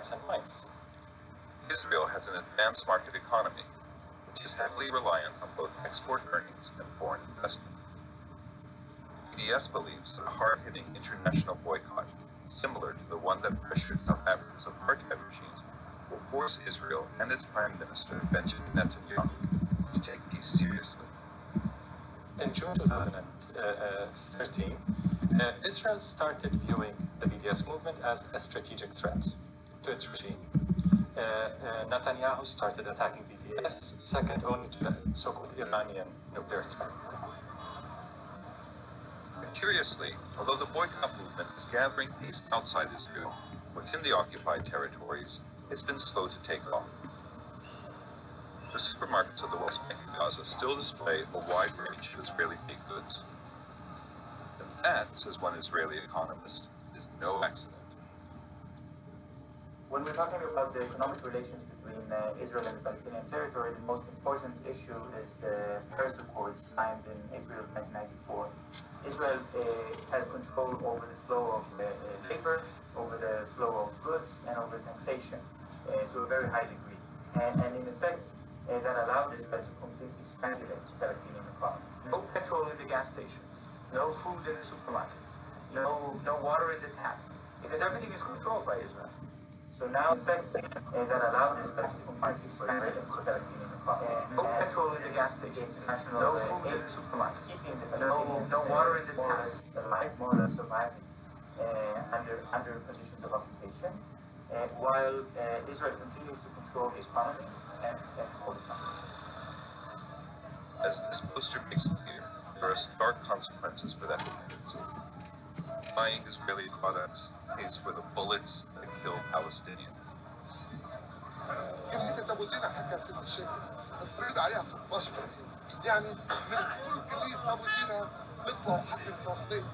hearts and minds. Israel has an advanced market economy, which is heavily reliant on both export earnings and foreign investment. BDS believes that a hard-hitting international boycott, similar to the one that pressured South Africa's apartheid regime, will force Israel and its Prime Minister Benjamin Netanyahu to take peace seriously. In June 2013, Israel started viewing the BDS movement as a strategic threat to its regime. Netanyahu started attacking BDS, second only to the so-called Iranian nuclear threat. Curiously, although the boycott movement is gathering pace outside Israel, within the occupied territories, it's been slow to take off. The supermarkets of the West Bank and Gaza still display a wide range of Israeli-made goods. And that, says one Israeli economist, is no accident. When we're talking about the economic relations between Israel and the Palestinian territory, the most important issue is the Paris Accords signed in April of 1994. Israel has control over the flow of labor, over the flow of goods, and over taxation to a very high degree. And in effect, that allowed Israel to completely strangulate the Palestinian economy. No petrol in the gas stations, no food in the supermarkets, no water in the tap, because everything is controlled by Israel. So now, in fact, that allowed Israel to completely strangulate the Palestinian economy. No petrol in the gas stations, no food in the supermarkets, no water in the taps. The life more or less surviving under conditions of occupation, while Israel continues to control the economy and hold the country. As this poster makes clear, there are stark consequences for that dependency. Buying Israeli products pays for the bullets that kill Palestinians. كمية التابوزينة حكى ست الشيخ تفرض عليها 16 يعني من كمية تابوزينة بيطلعوا حق فلسطين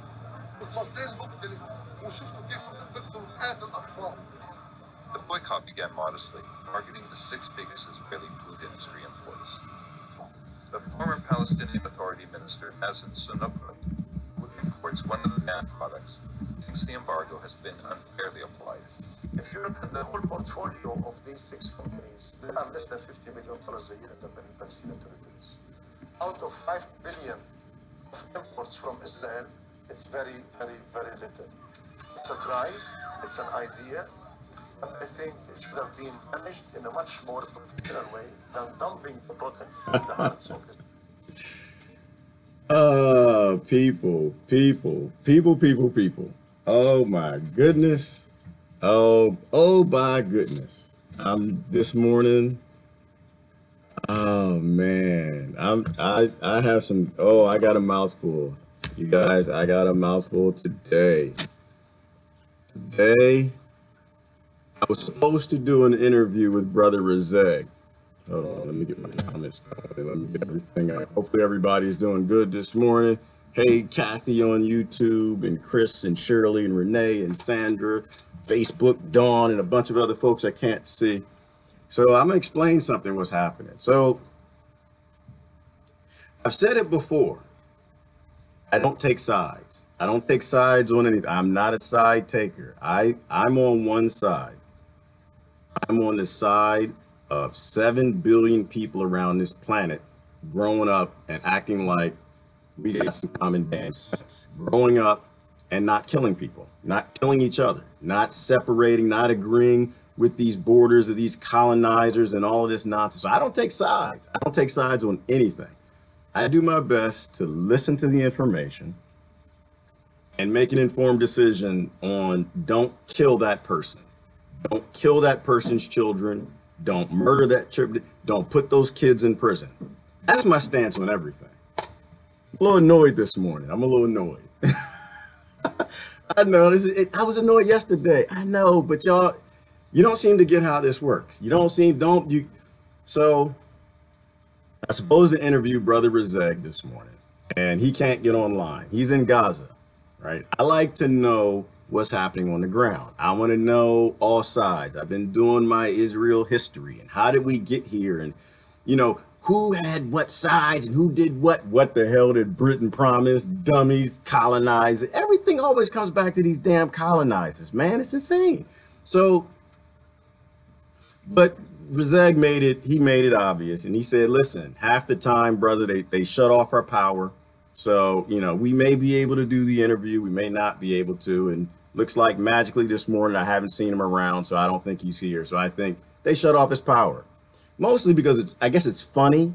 وفلسطين مقتلة وشفتوا كيف بيقتلوا مئات الأطفال. The boycott began modestly, targeting the 6 biggest Israeli food industry importers. The former Palestinian Authority Minister Mazen Sunukrat, who imports one of the banned products, thinks the embargo has been unfairly applied. If you look at the whole portfolio of these 6 companies, they are less than $50 million a year in the Palestinian territories. Out of 5 billion of imports from Israel, it's very, very, very little. It's a try, it's an idea, but I think it should have been managed in a much more professional way than dumping the products in the hearts of this. People. Oh my goodness. Oh my goodness. This morning. Oh man. I have some, I got a mouthful. You guys, I got a mouthful today. Today, I was supposed to do an interview with Brother Rezeg. Hold on, let me get my comments going. Let me get everything out. Hopefully everybody's doing good this morning. Hey, Kathy on YouTube, and Chris and Shirley and Renee and Sandra, Facebook, Dawn, and a bunch of other folks I can't see. So I'm gonna explain something what's happening. So I've said it before. I don't take sides. I don't take sides on anything. I'm not a side taker. I'm on one side. I'm on the side of 7 billion people around this planet growing up and acting like we got some common damn sense. Growing up and not killing people, not killing each other, not separating, not agreeing with these borders of these colonizers and all of this nonsense. So I don't take sides. I don't take sides on anything. I do my best to listen to the information and make an informed decision on don't kill that person. Don't kill that person's children. Don't murder that child. Don't put those kids in prison. That's my stance on everything. I'm a little annoyed this morning. I'm a little annoyed. I know I was annoyed yesterday. I know, but y'all, you don't seem to get how this works. So I supposed to interview Brother Rezeg this morning, and he can't get online. He's in Gaza, right? I like to know what's happening on the ground. I want to know all sides. I've been doing my Israel history and how did we get here, and who had what sides and who did what. What the hell did Britain promise? Dummies, colonizers. Everything always comes back to these damn colonizers, man. It's insane. So But Rizeg made it obvious, and he said, listen, half the time, brother, they shut off our power. So, you know, we may be able to do the interview, we may not be able to. And looks like magically this morning, I haven't seen him around, so I don't think he's here. So I think they shut off his power. Mostly because I guess it's funny.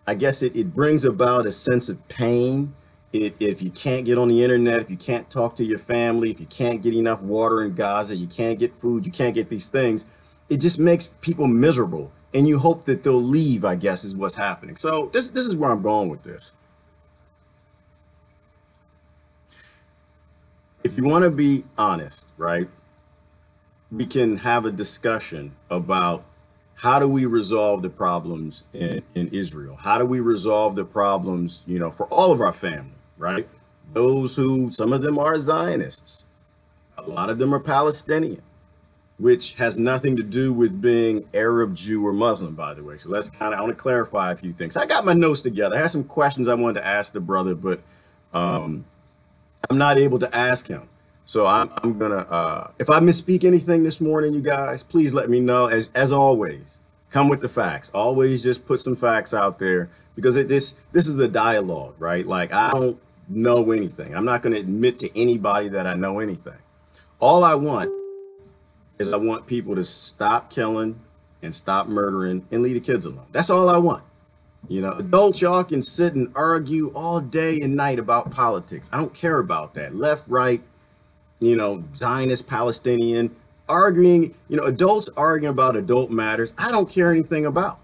I guess it brings about a sense of pain. If you can't get on the internet, if you can't talk to your family, if you can't get enough water in Gaza, you can't get food, you can't get these things, it just makes people miserable. And you hope that they'll leave, I guess, is what's happening. So this is where I'm going with this. If you want to be honest, right, we can have a discussion about how do we resolve the problems in Israel? How do we resolve the problems, you know, for all of our family, right? Those who, some of them are Zionists, a lot of them are Palestinian, which has nothing to do with being Arab, Jew, or Muslim, by the way. So let's I want to clarify a few things. I got my notes together. I had some questions I wanted to ask the brother, but I'm not able to ask him. So I'm gonna, if I misspeak anything this morning, you guys, please let me know. As always, come with the facts. Always just put some facts out there, because this is a dialogue, right? Like, I don't know anything. I'm not gonna admit to anybody that I know anything. All I want is I want people to stop killing and stop murdering and leave the kids alone. That's all I want. You know, adults, y'all can sit and argue all day and night about politics. I don't care about that. Left, right, you know, Zionist, Palestinian, arguing, you know, adults arguing about adult matters, I don't care anything about.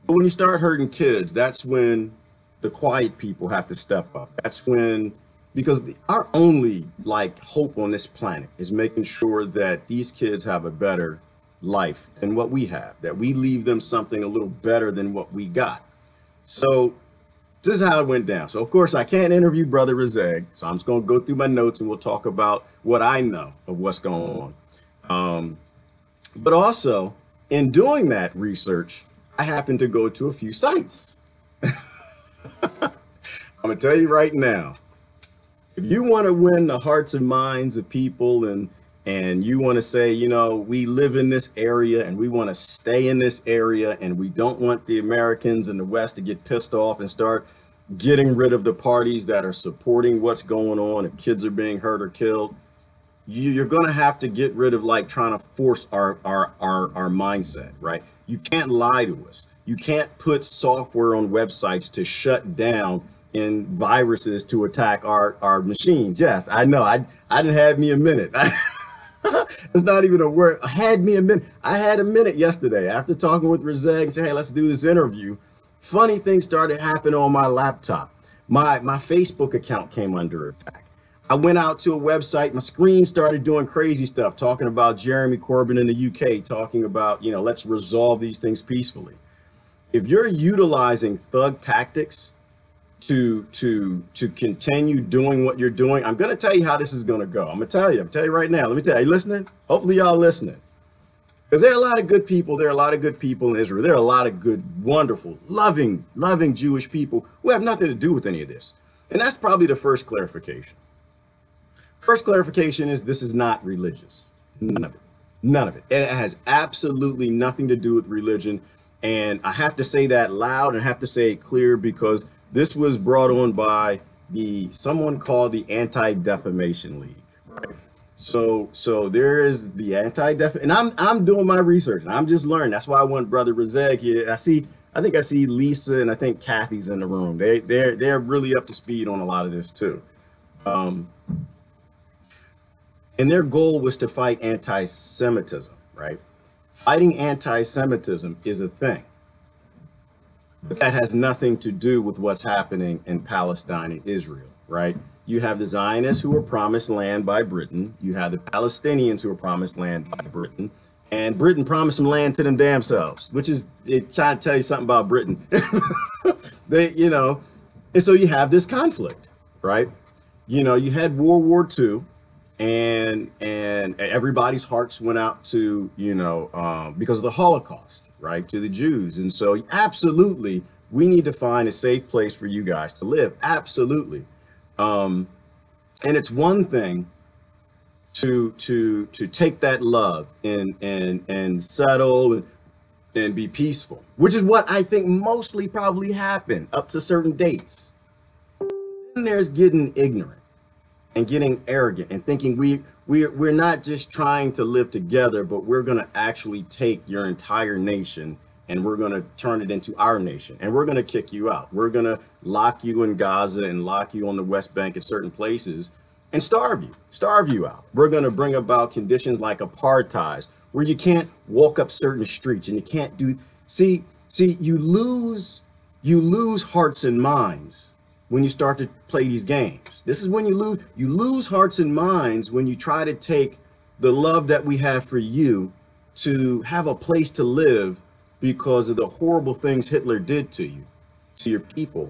But when you start hurting kids, that's when the quiet people have to step up. That's when, because our only like hope on this planet is making sure that these kids have a better life than what we have, that we leave them something a little better than what we got. So this is how it went down. So of course I can't interview Brother Rizeg, so I'm just going to go through my notes and we'll talk about what I know of what's going on. But also in doing that research, I happened to go to a few sites. I'm going to tell you right now, if you want to win the hearts and minds of people, and you want to say, you know, we live in this area and we want to stay in this area, and we don't want the Americans in the West to get pissed off and start getting rid of the parties that are supporting what's going on, if kids are being hurt or killed, you're going to have to get rid of like trying to force our mindset, right? You can't lie to us. You can't put software on websites to shut down and viruses to attack our machines. Yes, I know. I didn't have me a minute. It's not even a word. I had a minute yesterday after talking with Rizeg and said, hey, let's do this interview. Funny things started happening on my laptop. My Facebook account came under attack. I went out to a website, my screen started doing crazy stuff, talking about Jeremy Corbyn in the UK, talking about, you know, let's resolve these things peacefully. If you're utilizing thug tactics to continue doing what you're doing, I'm going to tell you how this is going to go. I'm going to tell you right now. Let me tell you, listening? Hopefully y'all listening. Because there are a lot of good people. There are a lot of good people in Israel. There are a lot of good, wonderful, loving Jewish people who have nothing to do with any of this. And that's probably the first clarification. First clarification is this is not religious. None of it. None of it. And it has absolutely nothing to do with religion. And I have to say that loud and I have to say it clear, because this was brought on by someone called the Anti-Defamation League. Right? So there is the anti-defamation, and I'm doing my research and I'm just learning. That's why I want Brother Rizeg here. I think I see Lisa and I think Kathy's in the room. They're really up to speed on a lot of this too. And their goal was to fight anti-Semitism, right? Fighting anti-Semitism is a thing, but that has nothing to do with what's happening in Palestine and Israel, right? You have the Zionists who were promised land by Britain. You have the Palestinians who were promised land by Britain. And Britain promised some land to them damn selves, which is, it trying to tell you something about Britain. You know, and so you have this conflict, right? You know, you had World War II, and everybody's hearts went out to, you know, because of the Holocaust, right, to the Jews. And so absolutely, we need to find a safe place for you guys to live. Absolutely. And it's one thing to take that love and settle and be peaceful, which is what I think mostly probably happened up to certain dates. Then there's getting ignorant and getting arrogant and thinking we're not just trying to live together, but we're going to actually take your entire nation and we're going to turn it into our nation, and we're going to kick you out. We're going to lock you in Gaza and lock you on the West Bank at certain places and starve you out. We're going to bring about conditions like apartheid, where you can't walk up certain streets and you can't do. See, you lose hearts and minds when you start to play these games. This is when you lose hearts and minds when you try to take the love that we have for you to have a place to live because of the horrible things Hitler did to you, to your people.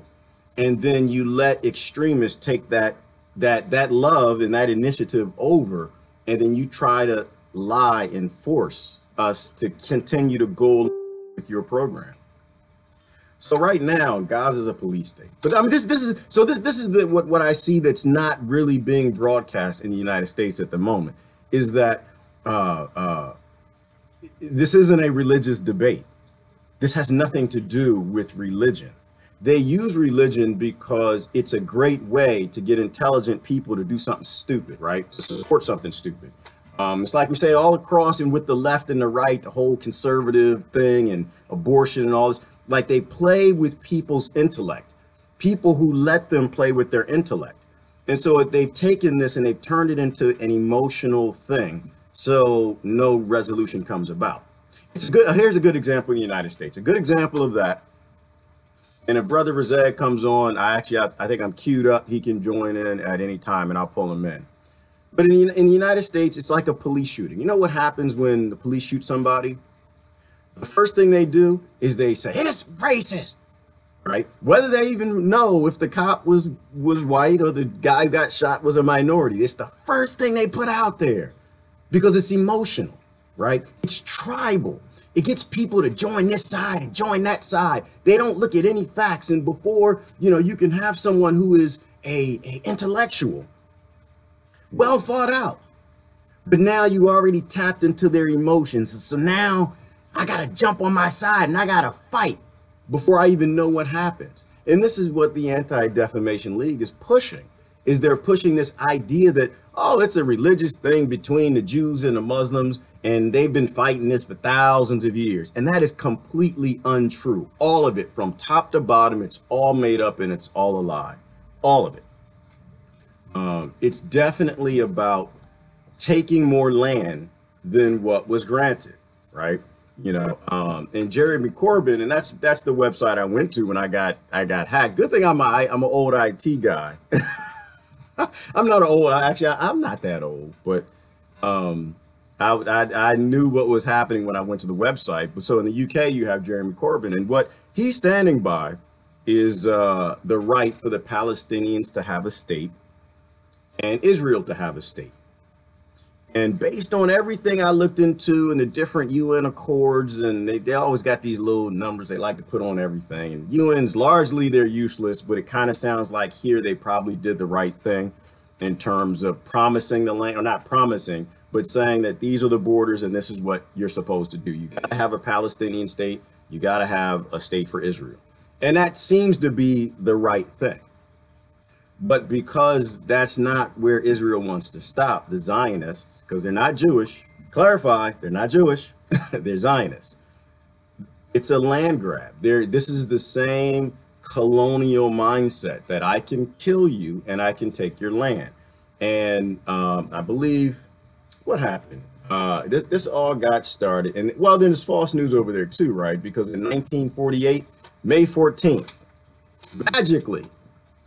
And then you let extremists take that love and that initiative over, and then you try to lie and force us to continue to go with your program. So right now, Gaza is a police state. But I mean, this is what I see that's not really being broadcast in the United States at the moment, is that this isn't a religious debate. This has nothing to do with religion. They use religion because it's a great way to get intelligent people to do something stupid, right? To support something stupid. It's like we say all across, and with the left and the right, the whole conservative thing and abortion and all this, like they play with people's intellect, people who let them play with their intellect. And so they've taken this and they've turned it into an emotional thing, so no resolution comes about. Here's a good example in the United States. A good example of that. And if Brother Razak comes on, I think I'm queued up. He can join in at any time and I'll pull him in. But in the United States, it's like a police shooting. You know what happens when the police shoot somebody? The first thing they do is they say, it's racist, right? Whether they even know if the cop was white or the guy who got shot was a minority. It's the first thing they put out there because it's emotional. Right? It's tribal. It gets people to join this side and join that side. They don't look at any facts. And before, you can have someone who is a intellectual, well thought out, but now you already tapped into their emotions. So now I got to jump on my side and I got to fight before I even know what happens. And this is what the Anti-Defamation League is pushing, is they're pushing this idea that, oh, it's a religious thing between the Jews and the Muslims, and they've been fighting this for thousands of years. And that is completely untrue. All of it, from top to bottom, it's all made up and it's all a lie. All of it. It's definitely about taking more land than what was granted, right? And Jeremy Corbyn, and that's the website I went to when I got hacked. Good thing I'm an old IT guy. I'm not I'm not that old, but I knew what was happening when I went to the website. So in the UK, you have Jeremy Corbyn, and what he's standing by is the right for the Palestinians to have a state and Israel to have a state. And based on everything I looked into and the different UN accords, and they always got these little numbers they like to put on everything. And UN's largely, they're useless, but it kind of sounds like here they probably did the right thing in terms of promising the land, or not promising, but saying that these are the borders and this is what you're supposed to do. You got to have a Palestinian state. You got to have a state for Israel. And that seems to be the right thing. But because that's not where Israel wants to stop, the Zionists, because they're not Jewish, clarify, they're not Jewish, they're Zionists. It's a land grab. This is the same colonial mindset that I can kill you and I can take your land. And I believe, what happened? This all got started. And well, then there's false news over there too, right? Because in 1948, May 14th, magically,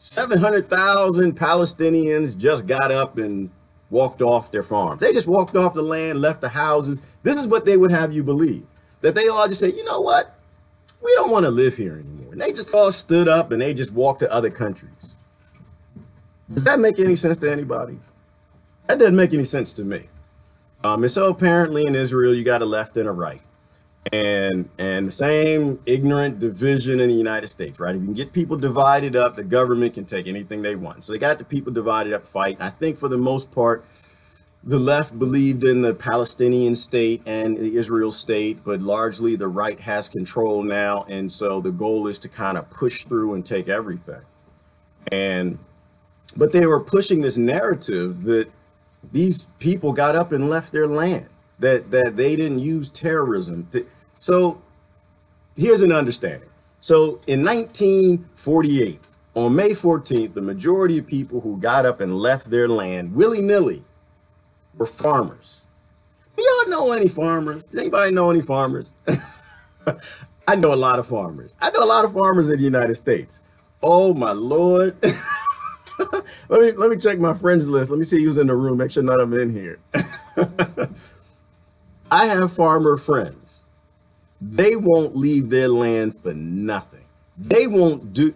700,000 Palestinians just got up and walked off their farms. They just walked off the land, left the houses. This is what they would have you believe, that they all just say, you know what? We don't want to live here anymore. And they just all stood up and they just walked to other countries. Does that make any sense to anybody? That doesn't make any sense to me. And so apparently in Israel, you got a left and a right. And the same ignorant division in the United States, right? If you can get people divided up, the government can take anything they want. So they got the people divided up, fight. And I think for the most part, the left believed in the Palestinian state and the Israel state, but largely the right has control now. And so the goal is to kind of push through and take everything. But they were pushing this narrative that these people got up and left their land, that they didn't use terrorism. So here's an understanding. So in 1948, on May 14th, the majority of people who got up and left their land willy-nilly were farmers. Do y'all know any farmers? Does anybody know any farmers? I know a lot of farmers. I know a lot of farmers in the United States. Oh my Lord. let me check my friends list. Let me see who's in the room. Make sure none of them in here. I have farmer friends. They won't leave their land for nothing. They won't do.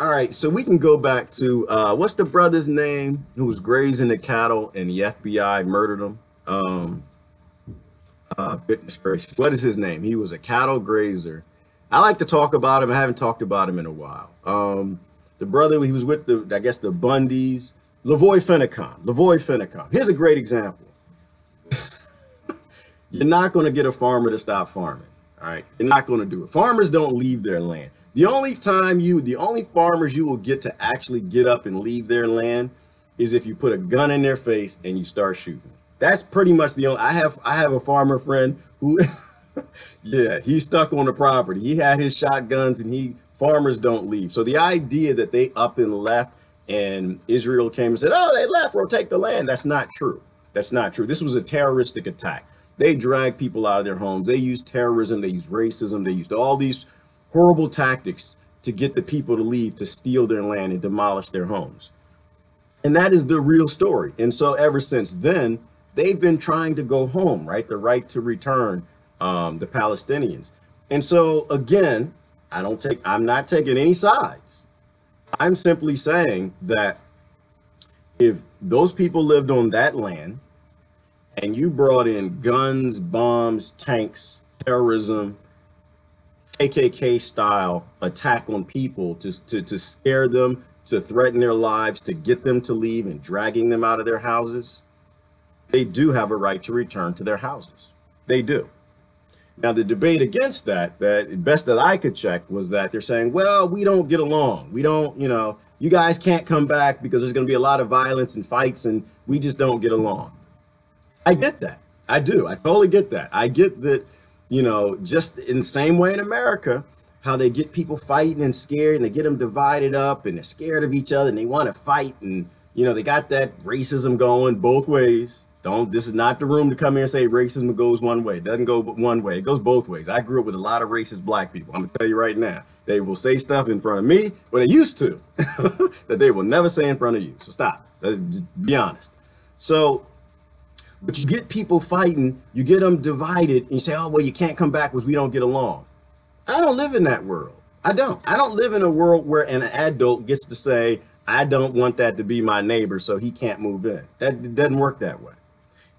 All right, so we can go back to what's the brother's name who was grazing the cattle and the FBI murdered him? Goodness gracious, what is his name? He was a cattle grazer. I like to talk about him. I haven't talked about him in a while. The brother, he was with the Bundys, Lavoy Finicom. Here's a great example. You're not going to get a farmer to stop farming. All right, you're not going to do it. Farmers don't leave their land. The only farmers you will get to actually get up and leave their land is if you put a gun in their face and you start shooting. That's pretty much the only. I have a farmer friend who, yeah, he's stuck on the property. He had his shotguns, and farmers don't leave. So the idea that they up and left and Israel came and said, "Oh, they left, we'll take the land," that's not true. That's not true. This was a terroristic attack. They dragged people out of their homes. They used terrorism. They used racism. They used all these horrible tactics to get the people to leave, to steal their land and demolish their homes. And that is the real story. And so ever since then, they've been trying to go home, right? The right to return, the Palestinians. And so again, I'm not taking any sides. I'm simply saying that if those people lived on that land and you brought in guns, bombs, tanks, terrorism, KKK style attack on people to scare them, to threaten their lives, to get them to leave and dragging them out of their houses, they do have a right to return to their houses. They do. Now, the debate against that best that I could check was that they're saying, well, we don't get along. We don't, you guys can't come back because there's going to be a lot of violence and fights and we just don't get along. I get that. I do. I totally get that. I get that. Just in the same way in America, how they get people fighting and scared and they get them divided up and they're scared of each other and they want to fight. And, they got that racism going both ways. This is not the room to come here and say racism goes one way. It doesn't go one way. It goes both ways. I grew up with a lot of racist black people. I'm going to tell you right now, they will say stuff in front of me, well, they used to, that they will never say in front of you. So stop. Let's just be honest. So, but you get people fighting, you get them divided, and you say, oh, well, you can't come back because we don't get along. I don't live in that world. I don't live in a world where an adult gets to say, I don't want that to be my neighbor, so he can't move in. That doesn't work that way.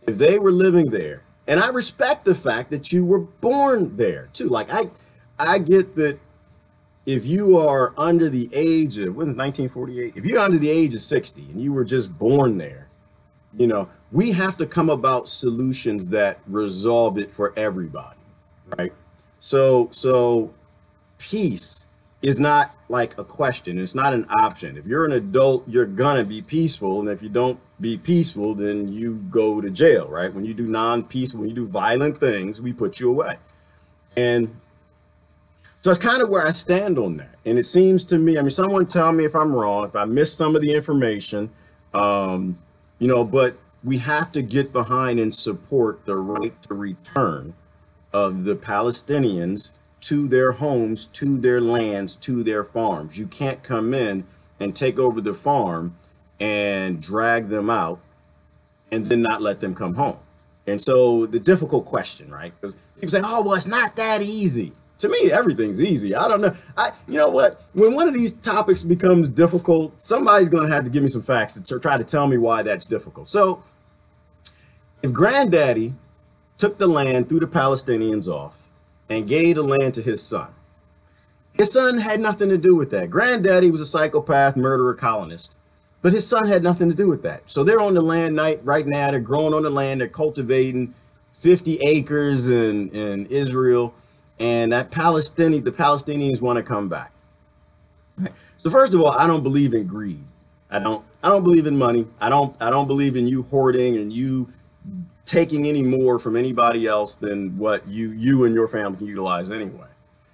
If they were living there, and I respect the fact that you were born there too. Like I get that if you are under the age of, when 1948, if you're under the age of 60 and you were just born there, we have to come about solutions that resolve it for everybody, right? So peace is not like a question. It's not an option. If you're an adult, you're gonna be peaceful. And if you don't be peaceful, then you go to jail, right? When you do non-peaceful, when you do violent things, we put you away. And so it's kind of where I stand on that. And it seems to me, someone tell me if I'm wrong, if I missed some of the information, but we have to get behind and support the right to return of the Palestinians to their homes, to their lands, to their farms. You can't come in and take over the farm and drag them out and then not let them come home. And so the difficult question, right? Because people say, oh, well, it's not that easy. To me, everything's easy. I don't know. You know what? When one of these topics becomes difficult, somebody's going to have to give me some facts to try to tell me why that's difficult. So if Granddaddy took the land, threw the Palestinians off, and gave the land to his son had nothing to do with that. Granddaddy was a psychopath, murderer, colonist But his son had nothing to do with that. So they're on the land right now. They're growing on the land. They're cultivating 50 acres in Israel. And the Palestinians want to come back. So first of all, I don't believe in greed. I don't believe in money. I don't believe in you hoarding and you taking any more from anybody else than what you and your family can utilize anyway.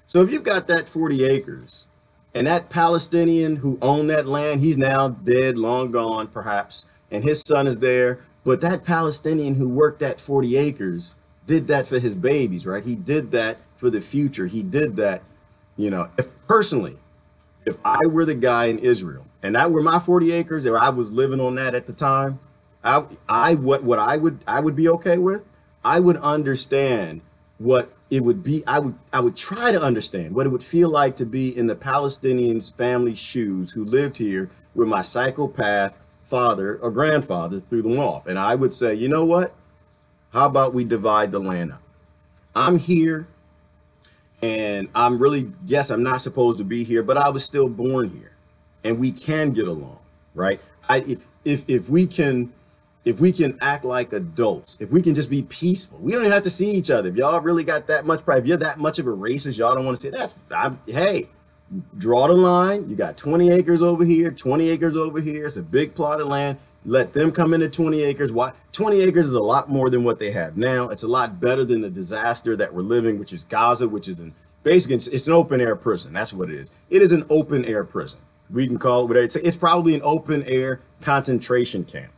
So if you've got that 40 acres and that Palestinian who owned that land, he's now dead, long gone, perhaps, and his son is there. But that Palestinian who worked that 40 acres did that for his babies, right? He did that for the future. He did that, if I were the guy in Israel and that were my 40 acres or I was living on that at the time, I would be okay with. I would understand what it would be. I would try to understand what it would feel like to be in the Palestinians' family shoes who lived here where my psychopath father or grandfather threw them off. And I would say, you know what? How about we divide the land up? I'm here and yes, I'm not supposed to be here, but I was still born here and we can get along, right? If we can act like adults, if we can just be peaceful, we don't even have to see each other. If y'all really got that much pride, if you're that much of a racist, y'all don't want to see hey, draw the line. You got 20 acres over here, 20 acres over here. It's a big plot of land. Let them come into 20 acres. Why? 20 acres is a lot more than what they have now. It's a lot better than the disaster that we're living, which is Gaza, which is basically it's an open air prison. That's what it is. It is an open air prison. We can call it whatever. It's probably an open air concentration camp.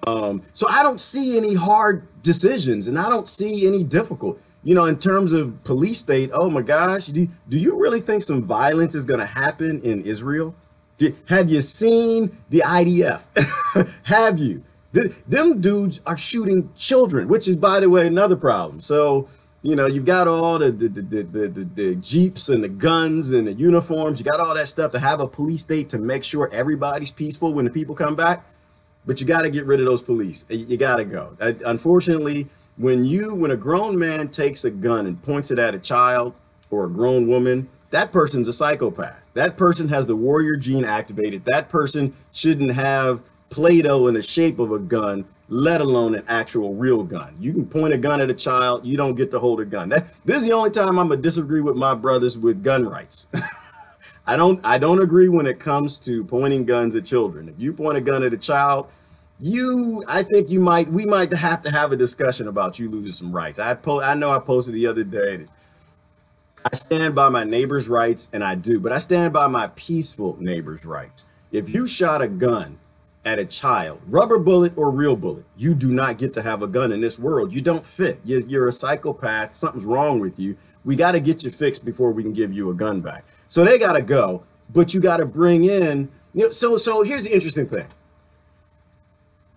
So I don't see any hard decisions and I don't see any difficult, in terms of police state. Oh my gosh. Do you really think some violence is going to happen in Israel? Have you seen the IDF? Have you? Them dudes are shooting children, which is, by the way, another problem. So, you've got all the Jeeps and the guns and the uniforms. You got all that stuff to have a police state to make sure everybody's peaceful when the people come back. But you got to get rid of those police. You got to go. Unfortunately, when a grown man takes a gun and points it at a child or a grown woman, that person's a psychopath. That person has the warrior gene activated. That person shouldn't have Play-Doh in the shape of a gun, let alone an actual real gun. You can point a gun at a child. You don't get to hold a gun. This is the only time I'm going to disagree with my brothers with gun rights. I don't agree when it comes to pointing guns at children. If you point a gun at a child, I think we might have to have a discussion about you losing some rights. I know I posted the other day that I stand by my neighbor's rights, and I do, but I stand by my peaceful neighbor's rights. If you shot a gun at a child, rubber bullet or real bullet, you do not get to have a gun in this world. You don't fit. You're a psychopath. Something's wrong with you. We got to get you fixed before we can give you a gun back. So they got to go, but you got to bring in, so here's the interesting thing.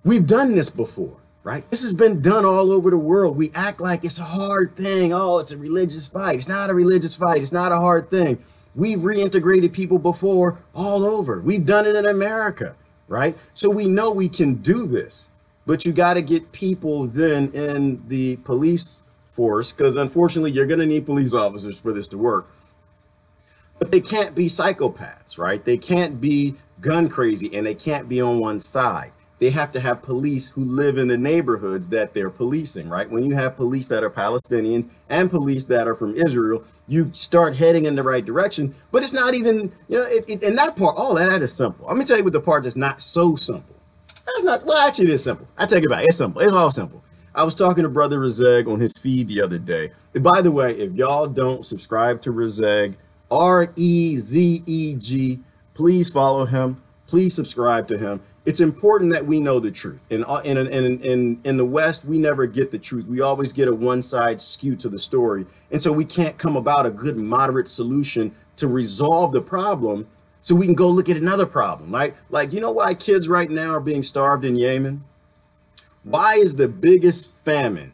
We've done this before, right? This has been done all over the world. We act like it's a hard thing. Oh, it's a religious fight. It's not a religious fight. It's not a hard thing. We've reintegrated people before all over. We've done it in America, right? So we know we can do this, but you got to get people then in the police force, because unfortunately you're going to need police officers for this to work. But they can't be psychopaths, right? They can't be gun crazy and they can't be on one side. They have to have police who live in the neighborhoods that they're policing, right? When you have police that are Palestinian and police that are from Israel, you start heading in the right direction. But it's not even, and that part, all that is simple. Let me tell you what the part that's not so simple. That's not, well, actually it is simple. I take it back. It's simple. It's all simple. I was talking to Brother Rezeg on his feed the other day. And by the way, if y'all don't subscribe to Rezeg, REZEG, please follow him. Please subscribe to him. It's important that we know the truth. In the West, we never get the truth. We always get a one-side skew to the story. And so we can't come about a good moderate solution to resolve the problem so we can go look at another problem, right? Like, you know why kids right now are being starved in Yemen? Why is the biggest famine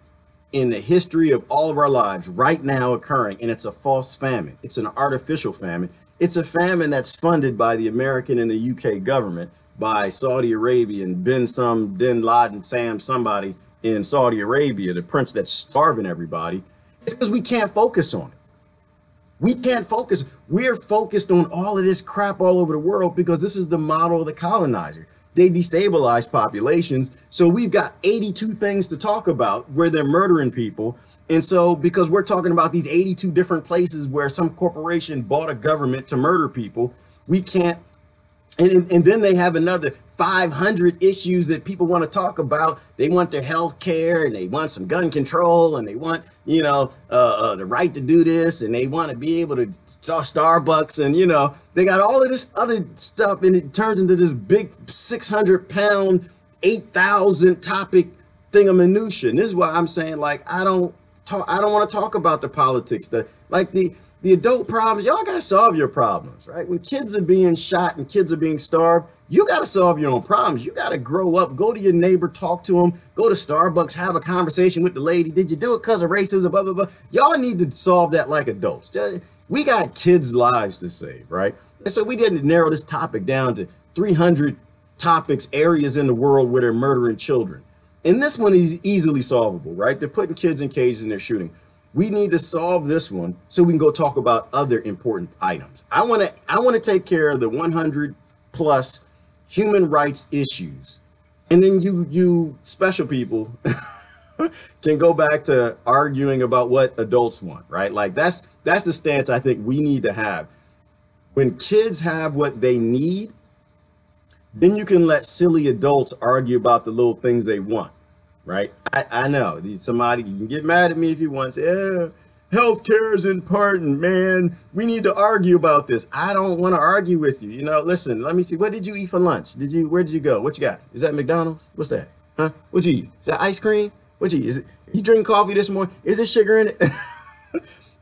in the history of all of our lives right now occurring? And it's a false famine. It's an artificial famine. It's a famine that's funded by the American and the UK government, by Saudi Arabia and bin Laden, somebody in Saudi Arabia, the prince that's starving everybody. It's because we can't focus on it. We can't focus. We're focused on all of this crap all over the world because this is the model of the colonizer. They destabilize populations. So we've got 82 things to talk about where they're murdering people. And so because we're talking about these 82 different places where some corporation bought a government to murder people, we can't. And then they have another 500 issues that people want to talk about. They want their health care, and they want some gun control, and they want, the right to do this, and they want to be able to start Starbucks, and, they got all of this other stuff, and it turns into this big 600-pound, 8,000 topic thing of minutia. And this is why I'm saying, like, I don't want to talk about the politics, the adult problems. Y'all gotta solve your problems, right? When kids are being shot and kids are being starved, you gotta solve your own problems. You gotta grow up, go to your neighbor, talk to them, go to Starbucks, have a conversation with the lady. Did you do it because of racism? Blah, blah, blah. Y'all need to solve that like adults. We got kids' lives to save, right? And so we didn't narrow this topic down to 300 topics, areas in the world where they're murdering children. And this one is easily solvable, right? They're putting kids in cages and they're shooting. We need to solve this one so we can go talk about other important items. I want to take care of the 100 plus human rights issues. And then you special people can go back to arguing about what adults want, right? Like that's the stance I think we need to have. When kids have what they need, then you can let silly adults argue about the little things they want. Right? I know somebody, you can get mad at me if you want to say, yeah, healthcare is important, man. We need to argue about this. I don't want to argue with you. Listen, let me see. What did you eat for lunch? Where did you go? What you got? Is that McDonald's? What's that? Huh? What you eat? Is that ice cream? What you eat? Is it, you drink coffee this morning? Is there sugar in it?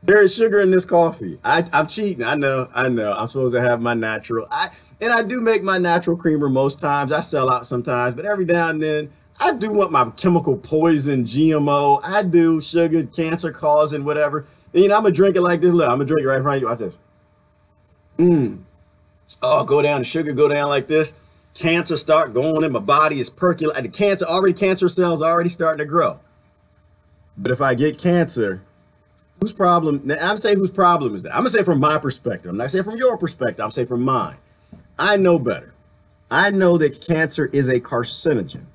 There is sugar in this coffee. I'm cheating. I know. I'm supposed to have my natural. And I do make my natural creamer most times. I sell out sometimes, but every now and then, I do want my chemical poison, GMO. I do sugar, cancer causing, whatever. And, I'm going to drink it like this. Look, I'm going to drink it right in front of you. I said, Oh, go down, the sugar go down like this. Cancer start going in my body. Is percolating. The cancer cells already starting to grow. But if I get cancer, whose problem? Now, I'm saying whose problem is that? I'm going to say from my perspective. I'm not saying from your perspective. I'm saying from mine. I know better. I know that cancer is a carcinogen.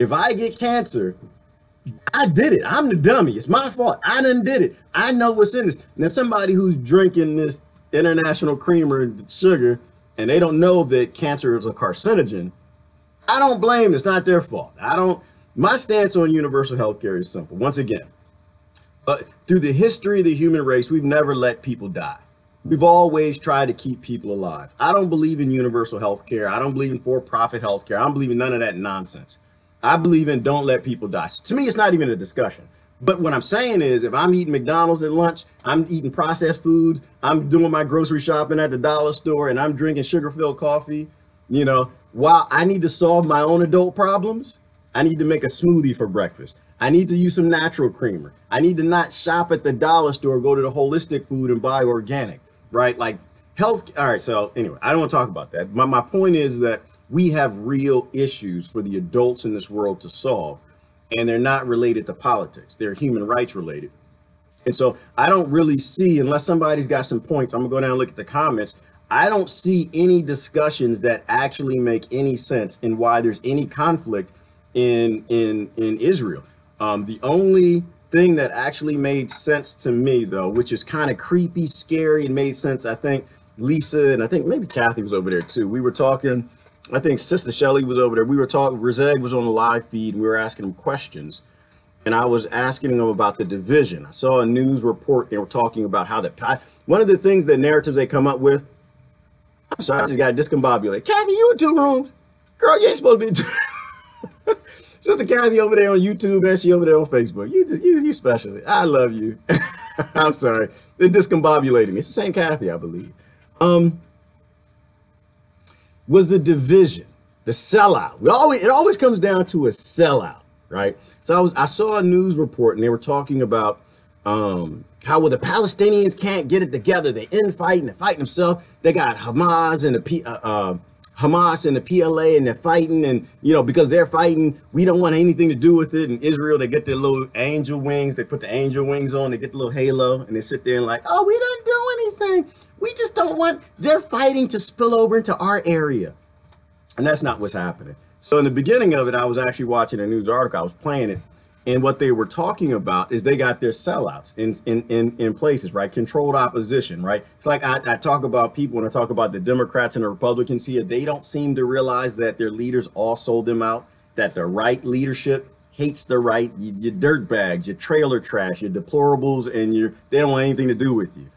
If I get cancer, I did it. I'm the dummy. It's my fault. I done did it. I know what's in this. Now, somebody who's drinking this international creamer sugar and they don't know that cancer is a carcinogen, I don't blame. It's not their fault. My stance on universal health care is simple. Once again, through the history of the human race, we've never let people die. We've always tried to keep people alive. I don't believe in universal health care. I don't believe in for-profit health care. I don't believe in none of that nonsense. I believe in don't let people die. To me, it's not even a discussion. But what I'm saying is if I'm eating McDonald's at lunch, I'm eating processed foods, I'm doing my grocery shopping at the dollar store, and I'm drinking sugar-filled coffee, while I need to solve my own adult problems, I need to make a smoothie for breakfast. I need to use some natural creamer. I need to not shop at the dollar store, go to the holistic food and buy organic, right? Like health. All right. So anyway, I don't want to talk about that. My point is that we have real issues for the adults in this world to solve, and they're not related to politics. They're human rights related. And so I don't really see, unless somebody's got some points, I'm gonna go down and look at the comments. I don't see any discussions that actually make any sense in why there's any conflict in Israel. The only thing that actually made sense to me, though, which is kind of creepy, scary, and made sense, I think Lisa and I think maybe Kathy was over there too. We were talking. I think Sister Shelley was over there. We were talking, Rizeg was on the live feed, and we were asking him questions. And I was asking him about the division. I saw a news report. They were talking about how one of the things, the narratives they come up with. I'm sorry, I just got discombobulated. Kathy, you in 2 rooms? Girl, you ain't supposed to be in 2. Sister Kathy over there on YouTube and she over there on Facebook. You special. I love you. I'm sorry. They're discombobulating me. It's the same Kathy, I believe. Was the division, the sellout. It always comes down to a sellout, right? So I saw a news report and they were talking about how the Palestinians can't get it together. They're infighting, they're fighting themselves. They got Hamas and the PLA and they're fighting, and because they're fighting, we don't want anything to do with it. In Israel, they get their little angel wings, they put the angel wings on, they get the little halo, and they sit there and like, oh, we didn't do anything. We just don't want, they're fighting to spill over into our area. And that's not what's happening. So in the beginning of it, I was actually watching a news article. I was playing it. And what they were talking about is they got their sellouts in places, right? Controlled opposition, right? It's like I talk about people when I talk about the Democrats and the Republicans here. They don't seem to realize that their leaders all sold them out, that the right leadership hates the right, your dirtbags, your trailer trash, your deplorables, and they don't want anything to do with you.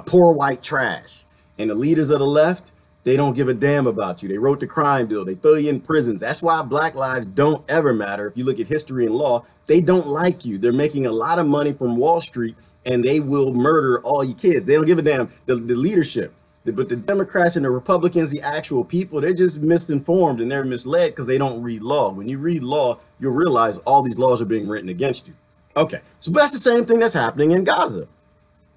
Poor white trash. And the leaders of the left, they don't give a damn about you. They wrote the crime bill. They throw you in prisons. That's why black lives don't ever matter. If you look at history and law, they don't like you. They're making a lot of money from Wall Street, and they will murder all your kids. They don't give a damn, the leadership. But the Democrats and the Republicans, the actual people, they're just misinformed and they're misled because they don't read law. When you read law, you'll realize all these laws are being written against you. Okay, so that's the same thing that's happening in Gaza,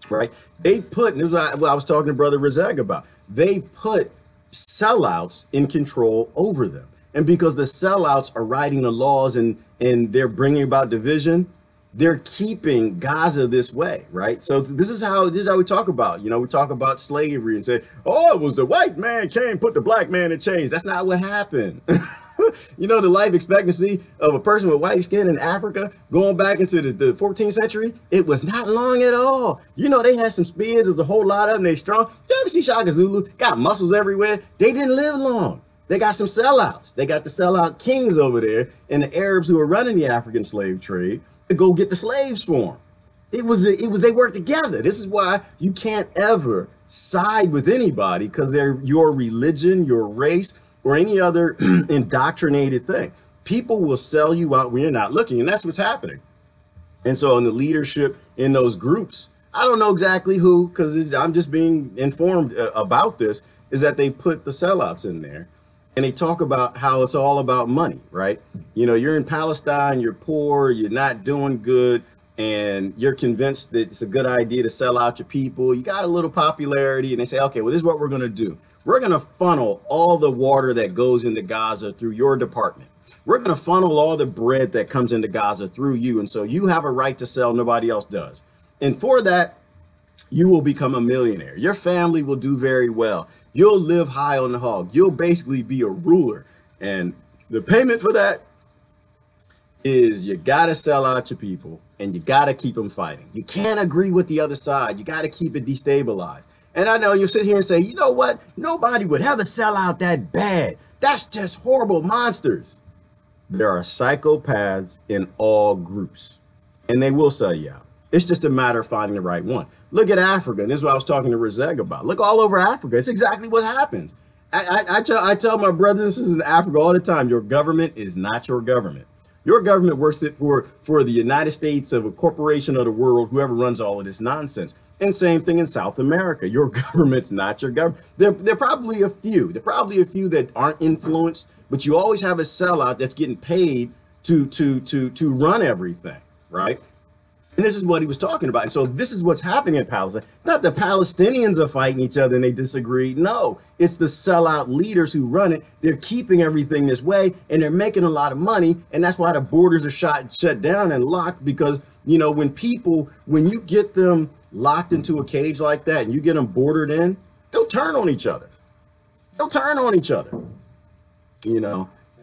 right? They put, and this is what I was talking to Brother Razak about, they put sellouts in control over them. And because the sellouts are writing the laws and they're bringing about division, they're keeping Gaza this way, right? So this is how we talk about, we talk about slavery and say, oh, it was the white man came, put the black man in chains. That's not what happened. The life expectancy of a person with white skin in Africa going back into the 14th century, it was not long at all. They had some spears, there's a whole lot of them, they strong. You ever see Shaka Zulu? Got muscles everywhere. They didn't live long. They got some sellouts. They got the sellout kings over there and the Arabs who are running the African slave trade to go get the slaves for them. They work together. This is why you can't ever side with anybody because they're your religion, your race, or any other indoctrinated thing. People will sell you out when you're not looking, and that's what's happening. And so in the leadership in those groups, I don't know exactly who, because I'm just being informed about this, is that they put the sellouts in there. And they talk about how it's all about money, right? You're in Palestine, you're poor, you're not doing good, and you're convinced that it's a good idea to sell out your people. You got a little popularity, and they say, okay, well, this is what we're going to do. We're going to funnel all the water that goes into Gaza through your department. We're going to funnel all the bread that comes into Gaza through you. And so you have a right to sell, nobody else does. And for that, you will become a millionaire. Your family will do very well. You'll live high on the hog. You'll basically be a ruler. And the payment for that is you got to sell out your people and you got to keep them fighting. You can't agree with the other side. You got to keep it destabilized. And I know you sit here and say, you know what? Nobody would ever sell out that bad. That's just horrible monsters. There are psychopaths in all groups, and they will sell you out. It's just a matter of finding the right one. Look at Africa. And this is what I was talking to Razak about. Look all over Africa. It's exactly what happens. I tell my brothers and sisters in Africa all the time, your government is not your government. Your government works for the United States of a corporation of the world, whoever runs all of this nonsense. And same thing in South America. Your government's not your government. There probably a few. There probably a few that aren't influenced, but you always have a sellout that's getting paid to run everything, right? And this is what he was talking about. And so this is what's happening in Palestine. It's not the Palestinians are fighting each other and they disagree. No, it's the sellout leaders who run it. They're keeping everything this way and they're making a lot of money. And that's why the borders are shut down and locked, because, when you get them locked into a cage like that and you get them bordered in, they'll turn on each other.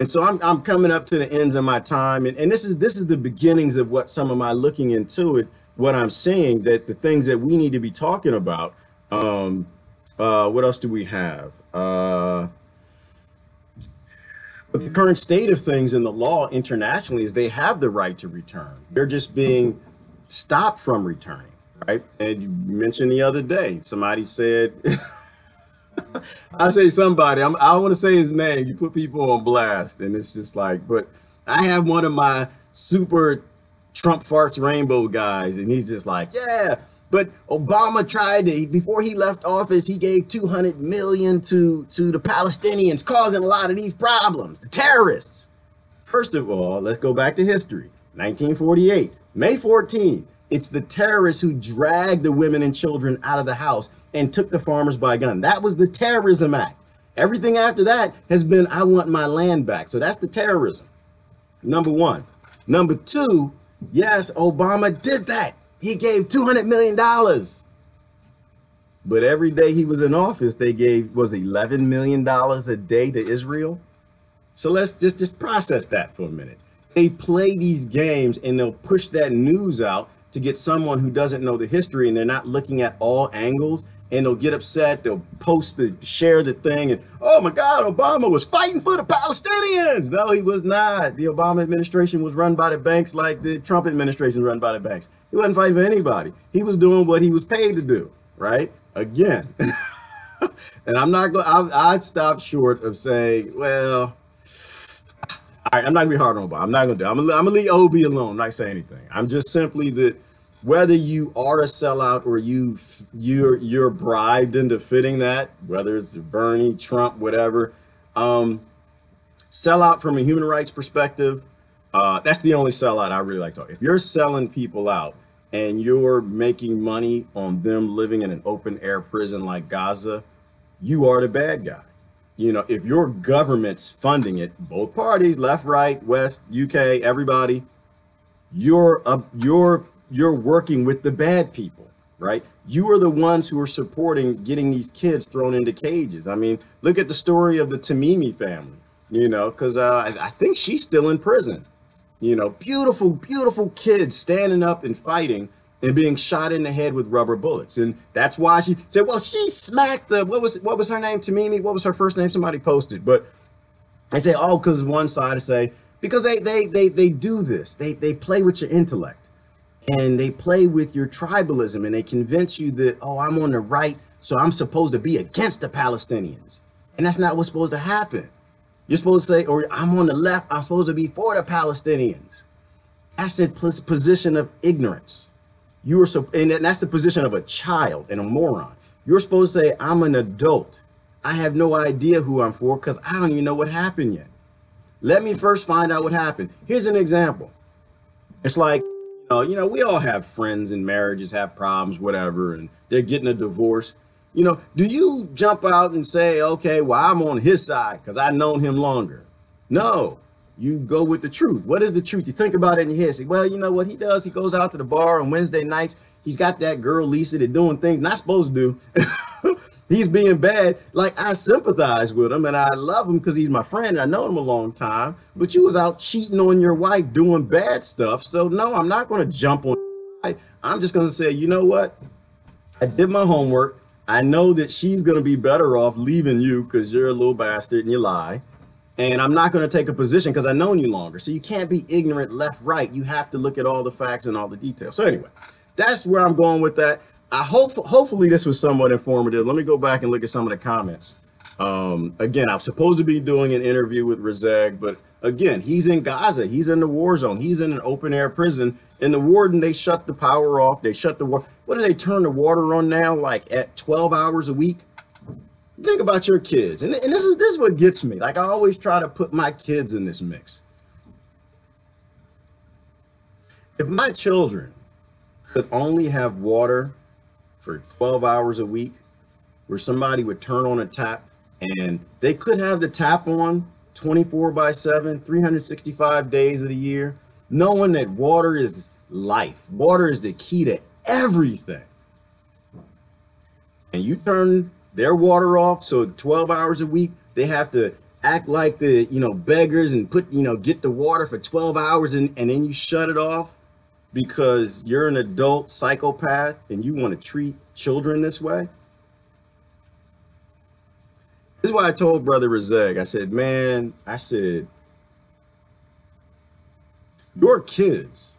And so I'm coming up to the ends of my time, and this is the beginnings of what some of my looking into it, what I'm seeing, that the things that we need to be talking about. What else do we have? But the current state of things in the law internationally is they have the right to return. They're just being stopped from returning, right? And you mentioned the other day, somebody said, I say somebody, I want to say his name. You put people on blast, and it's just like, but I have one of my super Trump farts rainbow guys, and he's just like, yeah, but Obama tried to, before he left office, he gave $200 million to the Palestinians, causing a lot of these problems, the terrorists. First of all, let's go back to history. 1948, May 14th. It's the terrorists who dragged the women and children out of the house and took the farmers by gun. That was the terrorism act. Everything after that has been, I want my land back. So that's the terrorism. Number one. Number two, yes, Obama did that. He gave $200 million. But every day he was in office, they gave, was $11 million a day to Israel. So let's just process that for a minute. They play these games and they'll push that news out to get someone who doesn't know the history, and they're not looking at all angles, and they'll get upset. They'll share the thing, and oh my God, Obama was fighting for the Palestinians. No, he was not. The Obama administration was run by the banks like the Trump administration run by the banks. He wasn't fighting for anybody. He was doing what he was paid to do, right? Again. And I'm not going, I'd stop short of saying, well, all right, I'm not gonna be hard on Obama. I'm not gonna do. I'm gonna leave OB alone. I'm not saying anything. I'm just simply that whether you are a sellout or you're bribed into fitting that, whether it's Bernie, Trump, whatever, sellout from a human rights perspective, that's the only sellout I really like to talk. If you're selling people out and you're making money on them living in an open air prison like Gaza, you are the bad guy. You know, if your government's funding it, both parties, left, right, West, UK, everybody, you're working with the bad people, right? You are the ones who are supporting getting these kids thrown into cages. I mean, look at the story of the Tamimi family, you know, because I think she's still in prison. You know, beautiful, beautiful kids standing up and fighting and being shot in the head with rubber bullets. And that's why she said, well, she smacked the, what was her name? Tamimi, what was her first name? Somebody posted. But I say, oh, because one side to say, because they do this. They play with your intellect and they play with your tribalism, and they convince you that, oh, I'm on the right, so I'm supposed to be against the Palestinians. And that's not what's supposed to happen. You're supposed to say, or I'm on the left, I'm supposed to be for the Palestinians. That's a position of ignorance. You are so, and that's the position of a child and a moron. You're supposed to say, I'm an adult. I have no idea who I'm for because I don't even know what happened yet. Let me first find out what happened. Here's an example. It's like, you know, we all have friends in marriages, have problems, whatever, and they're getting a divorce. You know, do you jump out and say, okay, well, I'm on his side because I've known him longer? No. You go with the truth. What is the truth? You think about it in your head. Say, well, you know what he does? He goes out to the bar on Wednesday nights. He's got that girl, Lisa, that doing things not supposed to do. He's being bad. Like, I sympathize with him and I love him because he's my friend. I know him a long time. But you was out cheating on your wife, doing bad stuff. So, no, I'm not going to jump on. I'm just going to say, you know what? I did my homework. I know that she's going to be better off leaving you because you're a little bastard and you lie. And I'm not going to take a position because I've known you longer. So you can't be ignorant left, right. You have to look at all the facts and all the details. So anyway, that's where I'm going with that. Hopefully this was somewhat informative. Let me go back and look at some of the comments. Again, I'm supposed to be doing an interview with Rezeg, but again, he's in Gaza. He's in the war zone. He's in an open air prison. And the warden, they shut the power off. They shut the water. What do they turn the water on now? Like at 12 hours a week? Think about your kids. And this is what gets me. Like, I always try to put my kids in this mix. If my children could only have water for 12 hours a week, where somebody would turn on a tap and they could have the tap on 24/7, 365 days of the year, knowing that water is life. Water is the key to everything. And you turn their water off, so 12 hours a week, they have to act like the, beggars and get the water for 12 hours and then you shut it off because you're an adult psychopath and you want to treat children this way. This is why I told Brother Rezeg, I said, man, your kids,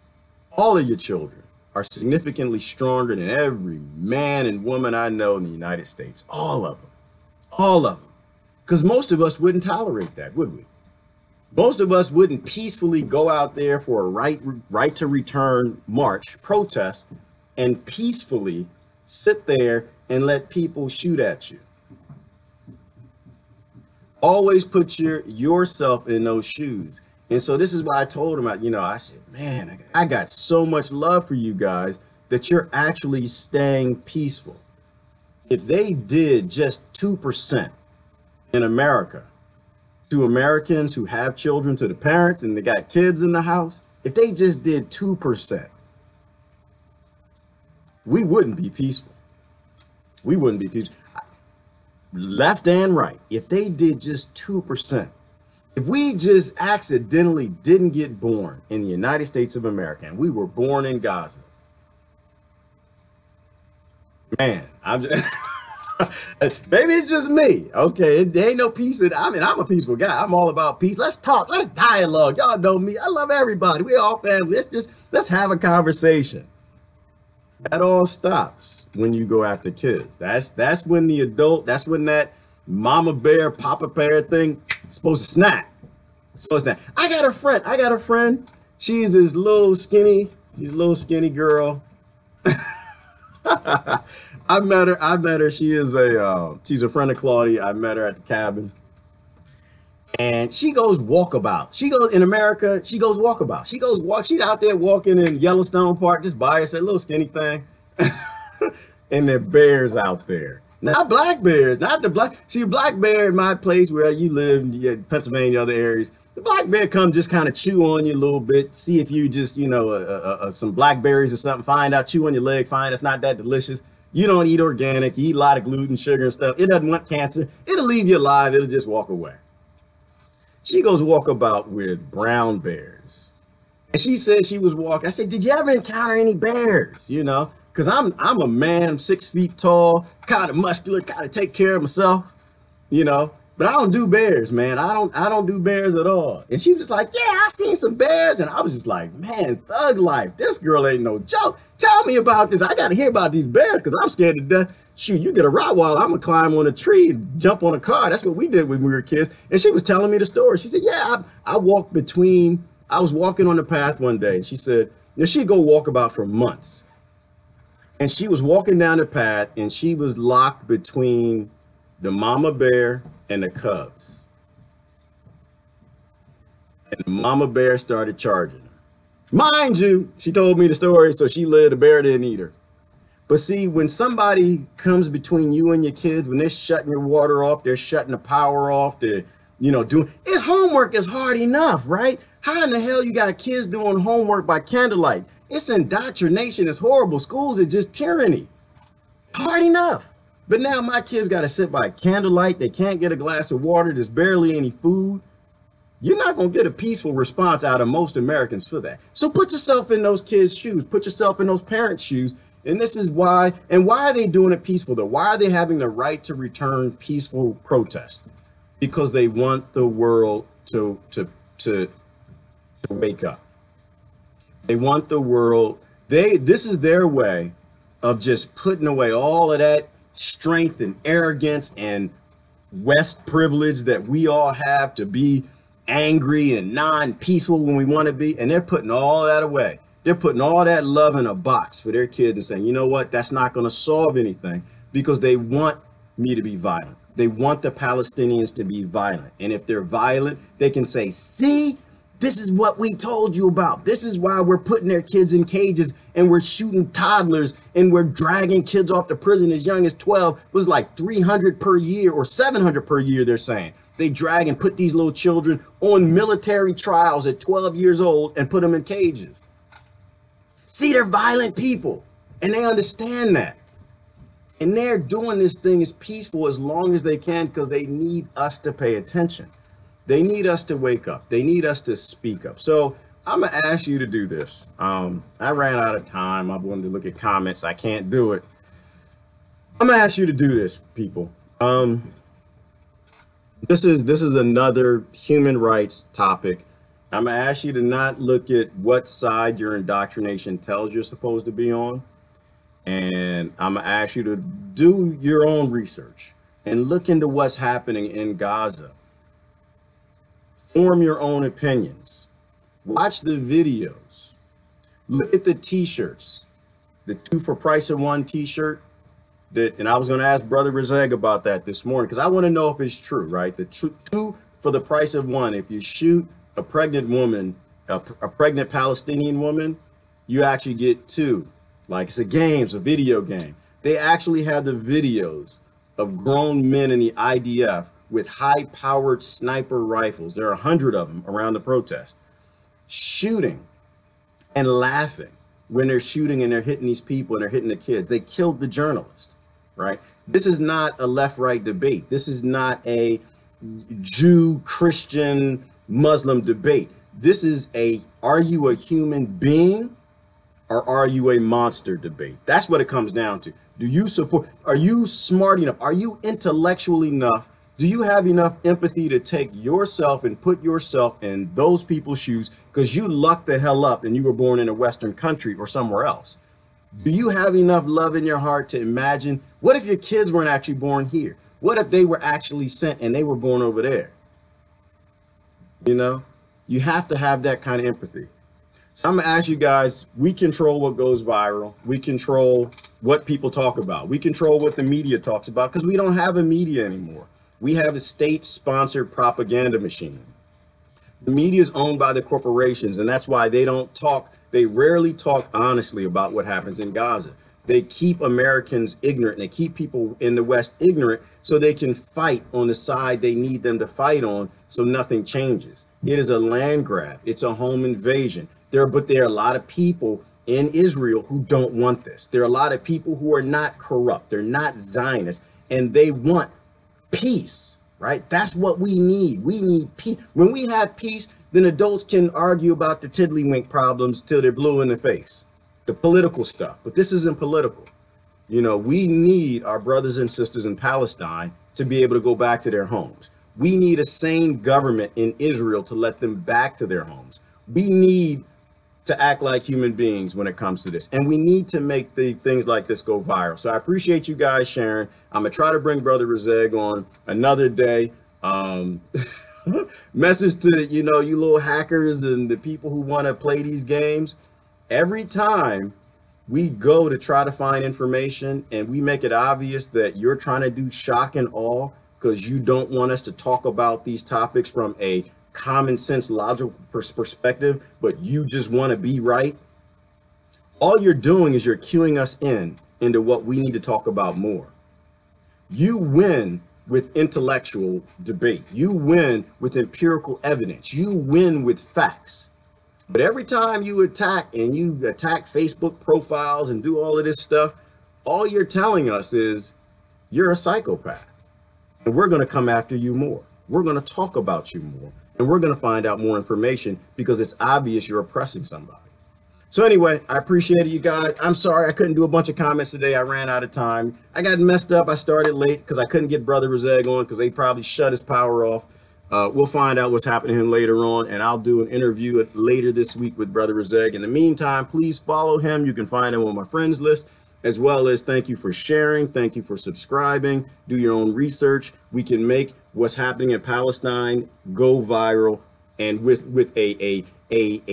all of your children, are significantly stronger than every man and woman I know in the United States. All of them. All of them. Because most of us wouldn't tolerate that, would we? Most of us wouldn't peacefully go out there for a right to return march, protest, and peacefully sit there and let people shoot at you. Always put yourself in those shoes. And so this is why I told him, I said, man, I got so much love for you guys that you're actually staying peaceful. If they did just 2% in America, to Americans who have children, to the parents and they got kids in the house, if they just did 2%, we wouldn't be peaceful. We wouldn't be peaceful. Left and right, if they did just 2%, if we just accidentally didn't get born in the United States of America and we were born in Gaza, man, I'm just, maybe it's just me. Okay, there ain't no peace. I mean, I'm a peaceful guy. I'm all about peace. Let's talk. Let's dialogue. Y'all know me. I love everybody. We all family. Let's have a conversation. That all stops when you go after kids. That's when the adult. That's when that mama bear, papa bear thing is supposed to snap. It's supposed to. I got a friend. She's this little skinny. She's a little skinny girl. I met her. She's a friend of Claudia. I met her at the cabin. And she goes walkabout. She goes in America. She goes walkabout. She's out there walking in Yellowstone Park just by herself, little skinny thing. And there are bears out there. Not black bears, not the black. See, a black bear in my place where you live, Pennsylvania, other areas. The black bear come just kind of chew on you a little bit, see if you just, some blackberries or something, find out, chew on your leg, find it's not that delicious. You don't eat organic, you eat a lot of gluten, sugar and stuff. It doesn't want cancer. It'll leave you alive. It'll just walk away. She goes walkabout with brown bears. And she said she was walking. I said, did you ever encounter any bears? Because I'm a man, I'm 6 feet tall, kind of muscular, kind of take care of myself, But I don't do bears, man. I don't do bears at all. And she was just like, yeah, I seen some bears. And I was just like, man, thug life. This girl ain't no joke. Tell me about this. I got to hear about these bears because I'm scared to death. Shoot, you get a Rottweiler, I'm going to climb on a tree and jump on a car. That's what we did when we were kids. And she was telling me the story. She said, yeah, I was walking on the path one day. She said, she'd go walk about for months. And she was walking down the path and she was locked between the mama bear and the cubs. And the mama bear started charging her. Mind you, she told me the story, so she lived, the bear didn't eat her. But see, when somebody comes between you and your kids, when they're shutting your water off, they're shutting the power off, they're, doing it, homework is hard enough, right? How in the hell you got kids doing homework by candlelight? It's indoctrination, it's horrible. Schools are just tyranny. Hard enough. But now my kids got to sit by candlelight. They can't get a glass of water. There's barely any food. You're not going to get a peaceful response out of most Americans for that. So put yourself in those kids' shoes. Put yourself in those parents' shoes. And this is why. And why are they doing it peaceful, though? Why are they having the right to return peaceful protest? Because they want the world to wake up. They want the world. This is their way of just putting away all of that strength and arrogance and West privilege that we all have to be angry and non-peaceful when we want to be. And they're putting all that away. They're putting all that love in a box for their kids and saying, you know what, that's not going to solve anything, because they want me to be violent. They want the Palestinians to be violent. And if they're violent, they can say, see, this is what we told you about. This is why we're putting their kids in cages and we're shooting toddlers and we're dragging kids off to prison as young as 12. It was like 300 per year or 700 per year, they're saying. They drag and put these little children on military trials at 12 years old and put them in cages. See, they're violent people and they understand that. And they're doing this thing as peaceful as long as they can because they need us to pay attention. They need us to wake up. They need us to speak up. So I'm going to ask you to do this. I ran out of time. I wanted to look at comments. I can't do it. I'm going to ask you to do this, people. This is another human rights topic. I'm going to ask you to not look at what side your indoctrination tells you're supposed to be on. And I'm going to ask you to do your own research and look into what's happening in Gaza. Form your own opinions. Watch the videos. Look at the t-shirts. The 2 for price of 1 t-shirt. And I was going to ask Brother Rezeg about that this morning because I want to know if it's true, right? The 2 for the price of 1. If you shoot a pregnant woman, a pregnant Palestinian woman, you actually get 2. Like it's a game, it's a video game. They actually have the videos of grown men in the IDF with high-powered sniper rifles. There are 100 of them around the protest, shooting and laughing when they're shooting and they're hitting these people and they're hitting the kids. They killed the journalist. right? This is not a left-right debate. This is not a Jew, Christian, Muslim debate. This is a, are you a human being or are you a monster debate? That's what it comes down to. Do you support, are you smart enough? Are you intellectual enough? Do you have enough empathy to take yourself and put yourself in those people's shoes because you lucked the hell up and you were born in a Western country or somewhere else? Do you have enough love in your heart to imagine, what if your kids weren't actually born here? What if they were actually sent and they were born over there? You know, you have to have that kind of empathy. So I'm gonna ask you guys, we control what goes viral. We control what people talk about. We control what the media talks about because we don't have a media anymore. We have a state-sponsored propaganda machine. The media is owned by the corporations, and that's why they don't talk, they rarely talk honestly about what happens in Gaza. They keep Americans ignorant, and they keep people in the West ignorant so they can fight on the side they need them to fight on so nothing changes. It is a land grab. It's a home invasion. But there are a lot of people in Israel who don't want this. There are a lot of people who are not corrupt. They're not Zionists, and they want peace, right? That's what we need. We need peace. When we have peace, then adults can argue about the tiddlywink problems till they're blue in the face, the political stuff. But this isn't political. You know, we need our brothers and sisters in Palestine to be able to go back to their homes. We need a sane government in Israel to let them back to their homes. We need to act like human beings when it comes to this. And we need to make the things like this go viral. So I appreciate you guys sharing. I'm going to try to bring Brother Rezeg on another day. Message to, you know, you little hackers and the people who want to play these games. Every time we go to try to find information and we make it obvious that you're trying to do shock and awe because you don't want us to talk about these topics from a common sense, logical perspective, but you just want to be right. All you're doing is you're cueing us into what we need to talk about more. You win with intellectual debate. You win with empirical evidence. You win with facts. But every time you attack Facebook profiles and do all of this stuff, all you're telling us is you're a psychopath. And we're going to come after you more. We're going to talk about you more. And we're going to find out more information because it's obvious you're oppressing somebody. So anyway, I appreciate you guys. I'm sorry I couldn't do a bunch of comments today. I ran out of time. I got messed up. I started late because I couldn't get Brother Rezeg on because they probably shut his power off. We'll find out what's happening to him later on, and I'll do an interview later this week with Brother Rezeg. In the meantime, please follow him. You can find him on my friends list, as well as thank you for sharing. Thank you for subscribing. Do your own research. We can make what's happening in Palestine go viral, and with a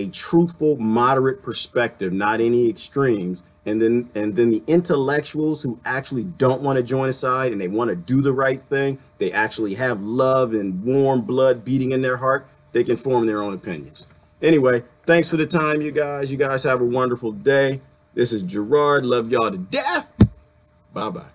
truthful, moderate perspective, not any extremes. And then the intellectuals who actually don't want to join a side and they want to do the right thing, they actually have love and warm blood beating in their heart, they can form their own opinions. Anyway, thanks for the time, you guys. You guys have a wonderful day. This is Gerard. Love y'all to death. Bye-bye.